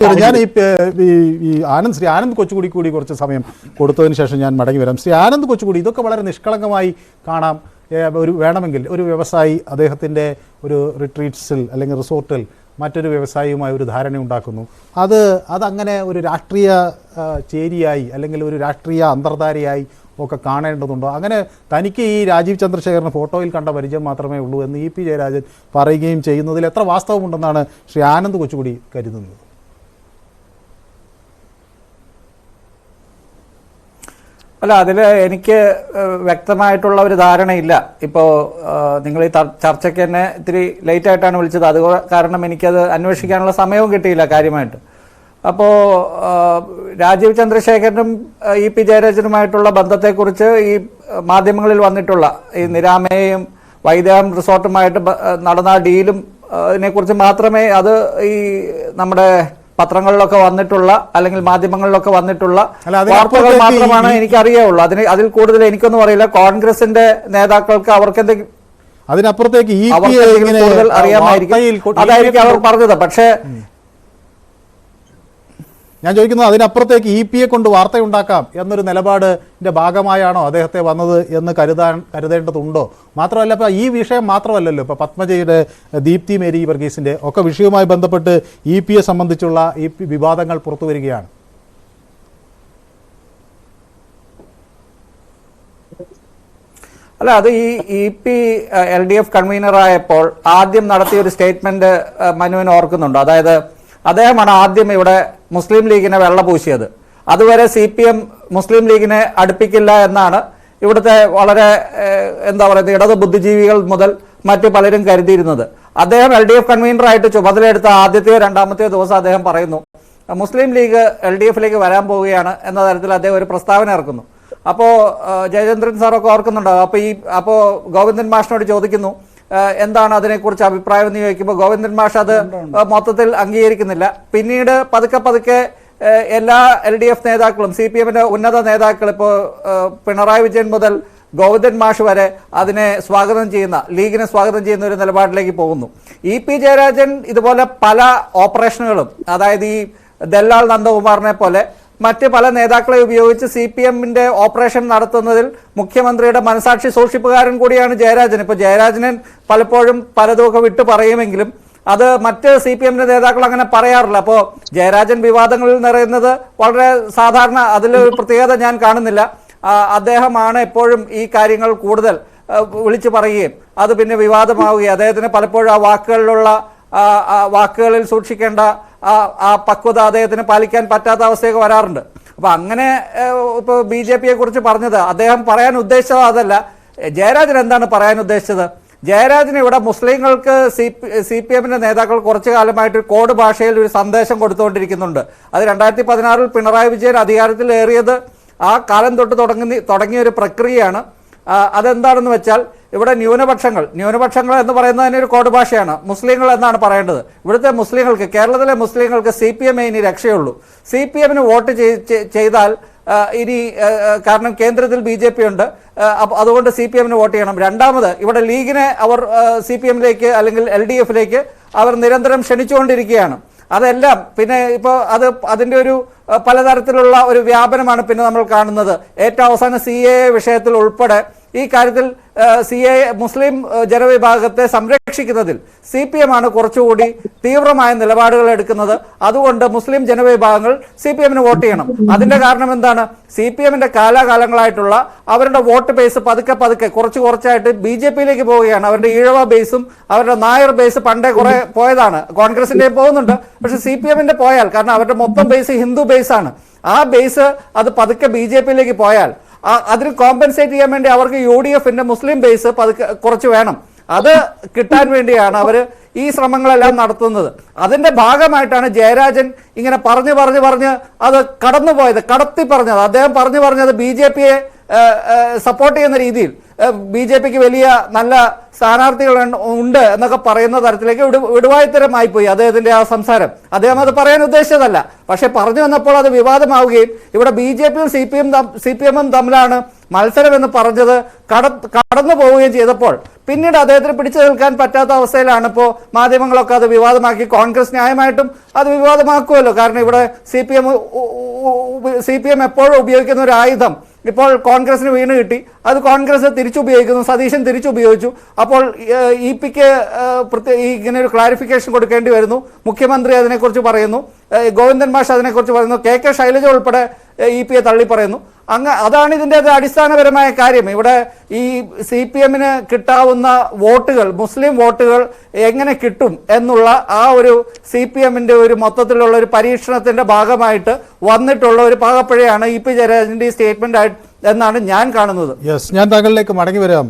ഞാൻ ഈ ശ്രീ ആനന്ദ് കൊച്ചുകൂടി കൂടി കുറച്ച് സമയം കൊടുത്തതിന് ശേഷം ഞാൻ മടങ്ങി വരാം. ശ്രീ ആനന്ദ് കൊച്ചുകൂടി, ഇതൊക്കെ വളരെ നിഷ്കളങ്കമായി കാണാം. ഒരു വേണമെങ്കിൽ ഒരു വ്യവസായി അദ്ദേഹത്തിൻ്റെ ഒരു റിട്രീറ്റ്സിൽ അല്ലെങ്കിൽ റിസോർട്ടിൽ മറ്റൊരു വ്യവസായിയുമായി ഒരു ധാരണ ഉണ്ടാക്കുന്നു. അതങ്ങനെ ഒരു രാഷ്ട്രീയ ചേരിയായി അല്ലെങ്കിൽ ഒരു രാഷ്ട്രീയ അന്തർധാരയായി ഒക്കെ കാണേണ്ടതുണ്ടോ? അങ്ങനെ തനിക്ക് ഈ രാജീവ് ചന്ദ്രശേഖരന് ഫോട്ടോയിൽ കണ്ട പരിചയം മാത്രമേ ഉള്ളൂ എന്ന് ഇ പി ജയരാജൻ പറയുകയും ചെയ്യുന്നതിൽ എത്ര വാസ്തവമുണ്ടെന്നാണ് ശ്രീ ആനന്ദ് കൊച്ചുകൂടി കരുതുന്നത്? അല്ല, അതിൽ എനിക്ക് വ്യക്തമായിട്ടുള്ള ഒരു ധാരണയില്ല. ഇപ്പോൾ നിങ്ങൾ ഈ ചർച്ചയ്ക്ക് തന്നെ ഇത്തിരി ലേറ്റായിട്ടാണ് വിളിച്ചത്, അത് കാരണം എനിക്കത് അന്വേഷിക്കാനുള്ള സമയവും കിട്ടിയില്ല കാര്യമായിട്ട്. അപ്പോൾ രാജീവ് ചന്ദ്രശേഖരനും ഇ പി ജയരാജനുമായിട്ടുള്ള ബന്ധത്തെക്കുറിച്ച് ഈ മാധ്യമങ്ങളിൽ വന്നിട്ടുള്ള ഈ നിരാമയും വൈദേഹം റിസോർട്ടുമായിട്ട് നടന്ന ഡീലും ഇതിനെക്കുറിച്ച് മാത്രമേ അത് ഈ നമ്മുടെ പത്രങ്ങളിലൊക്കെ വന്നിട്ടുള്ള അല്ലെങ്കിൽ മാധ്യമങ്ങളിലൊക്കെ വന്നിട്ടുള്ള വാർത്തകൾ മാത്രമാണ് എനിക്കറിയാവുള്ളൂ. അതിൽ കൂടുതൽ എനിക്കൊന്നും അറിയില്ല. കോൺഗ്രസിന്റെ നേതാക്കൾക്ക് അവർക്ക് എന്തെങ്കിലും അതിനപ്പുറത്തേക്ക് കൂടുതൽ അറിയാമായിരിക്കും, അതായിരിക്കും അവർ പറഞ്ഞത്. പക്ഷേ ഞാൻ ചോദിക്കുന്നത്, അതിനപ്പുറത്തേക്ക് ഇ പിയെ കൊണ്ട് വാർത്തയുണ്ടാക്കാം എന്നൊരു നിലപാടിൻ്റെ ഭാഗമായാണോ അദ്ദേഹത്തെ വന്നത് എന്ന് കരുതേണ്ടതുണ്ടോ? മാത്രമല്ല, ഇപ്പോൾ ഈ വിഷയം മാത്രമല്ലല്ലോ, ഇപ്പോൾ പത്മജയുടെ, ദീപ്തി മേരി വർഗീസിൻ്റെ ഒക്കെ വിഷയവുമായി ബന്ധപ്പെട്ട് ഇ പിയെ സംബന്ധിച്ചുള്ള ഈ വിവാദങ്ങൾ പുറത്തു വരികയാണ്. അല്ല, അത് ഈ പി LDF കൺവീനറായപ്പോൾ ആദ്യം നടത്തിയ ഒരു സ്റ്റേറ്റ്മെന്റ് മനുവിന് ഓർക്കുന്നുണ്ടോ? അതായത് അദ്ദേഹമാണ് ആദ്യം ഇവിടെ മുസ്ലിം ലീഗിനെ വെള്ളപൂശിയത്. അതുവരെ CPM മുസ്ലിം ലീഗിനെ അടുപ്പിക്കില്ല എന്നാണ് ഇവിടുത്തെ വളരെ എന്താ പറയുക ഇടത് ബുദ്ധിജീവികൾ മുതൽ മറ്റു പലരും കരുതിയിരുന്നത്. അദ്ദേഹം LDF കൺവീനറായിട്ട് ചുമതലയെടുത്ത ആദ്യത്തെയോ രണ്ടാമത്തെയോ ദിവസം അദ്ദേഹം പറയുന്നു മുസ്ലിം ലീഗ് LDFിലേക്ക് വരാൻ പോവുകയാണ് എന്ന തരത്തിൽ അദ്ദേഹം ഒരു പ്രസ്താവന ഇറക്കുന്നു. അപ്പോൾ ജയചന്ദ്രൻ സാറൊക്കെ ഓർക്കുന്നുണ്ടോ? അപ്പോൾ ഗോവിന്ദൻ മാഷിനോട് ചോദിക്കുന്നു എന്താണ് അതിനെക്കുറിച്ച് അഭിപ്രായം എന്ന് ചോദിക്കുമ്പോൾ ഗോവിന്ദൻ മാഷ് അത് മൊത്തത്തിൽ അംഗീകരിക്കുന്നില്ല. പിന്നീട് പതുക്കെ എല്ലാ LDF നേതാക്കളും CPMന്റെ ഉന്നത നേതാക്കൾ, ഇപ്പോൾ പിണറായി വിജയൻ മുതൽ ഗോവിന്ദൻ മാഷ് വരെ അതിനെ ലീഗിനെ സ്വാഗതം ചെയ്യുന്ന ഒരു നിലപാടിലേക്ക് പോകുന്നു. ഇ പി ജയരാജൻ ഇതുപോലെ പല ഓപ്പറേഷനുകളും, അതായത് ഈ ദല്ലാൽ നന്ദകുമാറിനെ പോലെ മറ്റ് പല നേതാക്കളെ ഉപയോഗിച്ച് CPMന്റെ ഓപ്പറേഷൻ നടത്തുന്നതിൽ മുഖ്യമന്ത്രിയുടെ മനസാക്ഷി സൂക്ഷിപ്പുകാരൻ കൂടിയാണ് ജയരാജൻ. ഇപ്പോൾ ജയരാജനെ പലപ്പോഴും പലതുമൊക്കെ വിട്ടു പറയുമെങ്കിലും അത് മറ്റ് CPMന്റെ നേതാക്കൾ അങ്ങനെ പറയാറില്ല. അപ്പോൾ ജയരാജൻ വിവാദങ്ങളിൽ നിറയുന്നത് വളരെ സാധാരണ, അതിലൊരു പ്രത്യേകത ഞാൻ കാണുന്നില്ല. അദ്ദേഹമാണ് എപ്പോഴും ഈ കാര്യങ്ങൾ കൂടുതൽ വിളിച്ചു പറയുകയും അത് പിന്നെ വിവാദമാവുകയും അദ്ദേഹത്തിന് പലപ്പോഴും ആ വാക്കുകളിൽ സൂക്ഷിക്കേണ്ട ആ പക്വത അദ്ദേഹത്തിന് പാലിക്കാൻ പറ്റാത്ത അവസ്ഥയൊക്കെ വരാറുണ്ട്. അപ്പൊ അങ്ങനെ ഇപ്പോൾ BJPയെ കുറിച്ച് പറഞ്ഞത് അദ്ദേഹം പറയാൻ ഉദ്ദേശിച്ചത് അതല്ല. ജയരാജൻ എന്താണ് പറയാൻ ഉദ്ദേശിച്ചത്? ജയരാജന് ഇവിടെ മുസ്ലിങ്ങൾക്ക് CPMന്റെ നേതാക്കൾ കുറച്ചു കാലമായിട്ട് കോഡ് ഭാഷയിൽ ഒരു സന്ദേശം കൊടുത്തുകൊണ്ടിരിക്കുന്നുണ്ട്. അത് 2016 പിണറായി വിജയൻ അധികാരത്തിൽ ഏറിയത് ആ കാലം തൊട്ട് തുടങ്ങിയ ഒരു പ്രക്രിയയാണ്. അതെന്താണെന്ന് വെച്ചാൽ ഇവിടെ ന്യൂനപക്ഷങ്ങൾ എന്ന് പറയുന്നത് തന്നെ ഒരു കോഡ് ഭാഷയാണ്. മുസ്ലിങ്ങൾ എന്നാണ് പറയേണ്ടത്. ഇവിടുത്തെ മുസ്ലിങ്ങൾക്ക്, കേരളത്തിലെ മുസ്ലിങ്ങൾക്ക് CPM ഇനി രക്ഷയുള്ളൂ. CPMന് വോട്ട് ചെയ്താൽ ഇനി, കാരണം കേന്ദ്രത്തിൽ BJP ഉണ്ട്, അതുകൊണ്ട് CPMന് വോട്ട് ചെയ്യണം. രണ്ടാമത് ഇവിടെ ലീഗിനെ അവർ CPMലേക്ക് അല്ലെങ്കിൽ LDFിലേക്ക് അവർ നിരന്തരം ക്ഷണിച്ചുകൊണ്ടിരിക്കുകയാണ്. അതെല്ലാം പിന്നെ ഇപ്പോൾ അതിൻ്റെ ഒരു പലതരത്തിലുള്ള ഒരു വ്യാപനമാണ് പിന്നെ നമ്മൾ കാണുന്നത്. ഏറ്റവും അവസാനം CAA വിഷയത്തിൽ ഉൾപ്പെടെ ഈ കാര്യത്തിൽ മുസ്ലിം ജനവിഭാഗത്തെ സംരക്ഷിക്കുന്നതിൽ CPM ആണ് കുറച്ചുകൂടി തീവ്രമായ നിലപാടുകൾ എടുക്കുന്നത്. അതുകൊണ്ട് മുസ്ലിം ജനവിഭാഗങ്ങൾ CPMന് വോട്ട് ചെയ്യണം. അതിന്റെ കാരണം എന്താണ്? CPMന്റെ കാലാകാലങ്ങളായിട്ടുള്ള അവരുടെ വോട്ട് ബേസ് പതുക്കെ കുറച്ചായിട്ട് BJPയിലേക്ക് പോവുകയാണ്. അവരുടെ ഈഴവ ബേസും അവരുടെ നായർ ബേസ് പണ്ടേ കുറെ പോയതാണ്. കോൺഗ്രസിന്റെ പോകുന്നുണ്ട്, പക്ഷെ CPMന്റെ പോയാൽ, കാരണം അവരുടെ മൊത്തം ബേസ് ഹിന്ദു ബേസ് ആണ്, ആ ബേസ് അത് പതുക്കെ BJPയിലേക്ക് പോയാൽ അതിന് കോമ്പൻസേറ്റ് ചെയ്യാൻ വേണ്ടി അവർക്ക് UDFന്റെ മുസ്ലിം ബേസ് കുറച്ച് വേണം. അത് കിട്ടാൻ വേണ്ടിയാണ് അവർ ഈ ശ്രമങ്ങളെല്ലാം നടത്തുന്നത്. അതിന്റെ ഭാഗമായിട്ടാണ് ജയരാജൻ ഇങ്ങനെ പറഞ്ഞ് അത് കടത്തി പറഞ്ഞത്. അദ്ദേഹം പറഞ്ഞത് BJPയെ സപ്പോർട്ട് ചെയ്യുന്ന രീതിയിൽ BJPക്ക് വലിയ നല്ല സ്ഥാനാർത്ഥികൾ ഉണ്ട് എന്നൊക്കെ പറയുന്ന തരത്തിലേക്ക് വിടുവായുത്തരമായി പോയി അദ്ദേഹത്തിന്റെ ആ സംസാരം. അദ്ദേഹം അത് പറയാൻ ഉദ്ദേശിച്ചതല്ല, പക്ഷെ പറഞ്ഞു വന്നപ്പോൾ അത് വിവാദമാവുകയും ഇവിടെ BJPയും CPMും തമ്മിലാണ് മത്സരം എന്ന് പറഞ്ഞത് കടന്നു പോവുകയും ചെയ്തപ്പോൾ പിന്നീട് അദ്ദേഹത്തിന് പിടിച്ചു നിൽക്കാൻ പറ്റാത്ത അവസ്ഥയിലാണ് ഇപ്പോൾ മാധ്യമങ്ങളൊക്കെ അത് വിവാദമാക്കി. കോൺഗ്രസ് ന്യായമായിട്ടും അത് വിവാദമാക്കുമല്ലോ. കാരണം ഇവിടെ സി പി എം എപ്പോഴും ഉപയോഗിക്കുന്ന ഒരു ആയുധം ഇപ്പോൾ കോൺഗ്രസിന് വീണ് കിട്ടി. അത് കോൺഗ്രസ് തിരിച്ചുപയോഗിക്കുന്നു, സതീശൻ തിരിച്ചുപയോഗിച്ചു. അപ്പോൾ ഇ പിക്ക് ഇങ്ങനെ ഒരു ക്ലാരിഫിക്കേഷൻ കൊടുക്കേണ്ടി വരുന്നു. മുഖ്യമന്ത്രി അതിനെക്കുറിച്ച് പറയുന്നു, ഗോവിന്ദൻ മാഷ് അതിനെക്കുറിച്ച് പറയുന്നു, കെ ശൈലജ ഉൾപ്പെടെ ഇ പിയെ തള്ളി പറയുന്നു. അതാണ് ഇതിൻ്റെ അടിസ്ഥാനപരമായ കാര്യം. ഇവിടെ ഈ സി പി എമ്മിന് കിട്ടാവുന്ന വോട്ടുകൾ, മുസ്ലിം വോട്ടുകൾ എങ്ങനെ കിട്ടും എന്നുള്ള ആ ഒരു സി പി എമ്മിൻ്റെ ഒരു മൊത്തത്തിലുള്ള ഒരു പരീക്ഷണത്തിൻ്റെ ഭാഗമായിട്ട് വന്നിട്ടുള്ള ഒരു പാകപ്പിഴയാണ് ഇ പി ജയരാജൻ്റെ ഈ സ്റ്റേറ്റ്മെൻ്റ് എന്നാണ് ഞാൻ കാണുന്നത്. യെസ്, ഞാൻ താങ്കളിലേക്ക് മടങ്ങി വരാം.